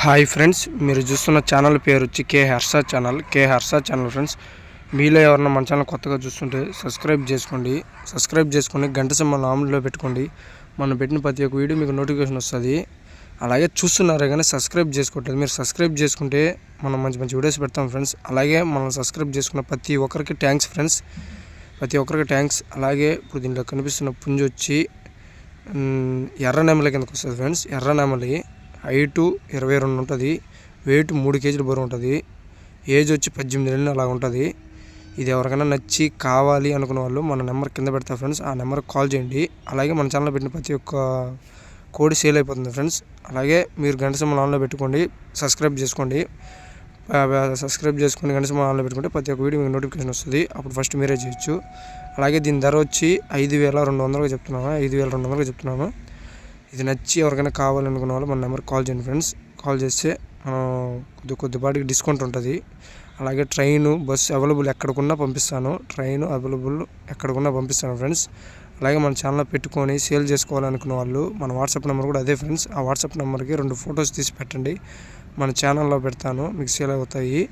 Hi friends, మీరు చూస్తున్న channel పేరు వచ్చి కే హర్ష ఛానల్ ఫ్రెండ్స్. మీలో ఎవరన్నా మన ఛానల్ కొత్తగా చూస్తుంటే సబ్స్క్రైబ్ చేసుకొని గంట సింబల్ ఆన్లో పెట్టుకోండి. మనం పెట్టిన ప్రతి ఒక్క వీడియో మీకు నోటిఫికేషన్ వస్తుంది. అలాగే చూస్తున్నారే కానీ సబ్స్క్రైబ్ చేసుకోవట్లేదు. మీరు సబ్స్క్రైబ్ చేసుకుంటే మనం మంచి మంచి వీడియోస్ పెడతాం ఫ్రెండ్స్. అలాగే మనం సబ్స్క్రైబ్ చేసుకున్న ప్రతి ఒక్కరికి థ్యాంక్స్ ఫ్రెండ్స్, ప్రతి ఒక్కరికి థ్యాంక్స్. అలాగే ఇప్పుడు దీంట్లో కనిపిస్తున్న పుంజు వచ్చి ఎర్ర నెమలి కిందకు వస్తుంది ఫ్రెండ్స్. ఎర్ర నెమలి హైటు 22 ఉంటుంది, వెయిట్ 3 కేజీలు బరువు ఉంటుంది, ఏజ్ వచ్చి 18 ఏళ్ళు అలా ఉంటుంది. ఇది ఎవరికైనా నచ్చి కావాలి అనుకున్న వాళ్ళు మన నెంబర్ కింద పెడతారు ఫ్రెండ్స్. ఆ నెంబర్కి కాల్ చేయండి. అలాగే మన ఛానల్లో పెట్టిన ప్రతి ఒక్క కోడి సేల్ అయిపోతుంది ఫ్రెండ్స్. అలాగే మీరు గంట సింబల్ ఆన్లో పెట్టుకోండి, సబ్స్క్రైబ్ చేసుకొని గంట సింబల్ ఆన్లో పెట్టుకుంటే ప్రతి ఒక్క వీడియో మీకు నోటిఫికేషన్ వస్తుంది. అప్పుడు ఫస్ట్ మీరే చేయొచ్చు. అలాగే దీని ధర వచ్చి 5,200 చెప్తున్నాను. ఇది నచ్చి ఎవరికైనా కావాలనుకున్న వాళ్ళు మన నెంబర్కి కాల్ చేయండి ఫ్రెండ్స్. కాల్ చేస్తే కొద్దిపాటికి డిస్కౌంట్ ఉంటుంది. అలాగే ట్రైను బస్సు అవైలబుల్ ఎక్కడికున్నా పంపిస్తాను ఫ్రెండ్స్. అలాగే మన ఛానల్లో పెట్టుకొని సేల్ చేసుకోవాలనుకున్న వాళ్ళు మన వాట్సాప్ నెంబర్ కూడా అదే ఫ్రెండ్స్. ఆ వాట్సాప్ నెంబర్కి 2 ఫొటోస్ తీసి పెట్టండి, మన ఛానల్లో పెడతాను, మీకు సేల్ అవుతాయి.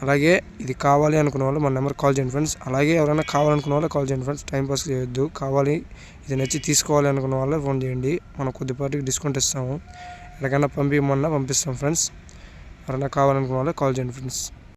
అలాగే ఇది కావాలి అనుకున్న వాళ్ళు మన నెంబర్కి కాల్ చేయండి ఫ్రెండ్స్. అలాగే ఎవరైనా కావాలనుకున్న వాళ్ళు కాల్ చేయండి ఫ్రెండ్స్. టైంపాస్ చేయొద్దు. కావాలి, ఇది నచ్చి తీసుకోవాలి అనుకున్న వాళ్ళే ఫోన్ చేయండి. మనం కొద్దిపాటికి డిస్కౌంట్ ఇస్తాము. ఎలాగైనా పంపిస్తాం ఫ్రెండ్స్. ఎవరైనా కావాలనుకున్న వాళ్ళే కాల్ చేయండి ఫ్రెండ్స్.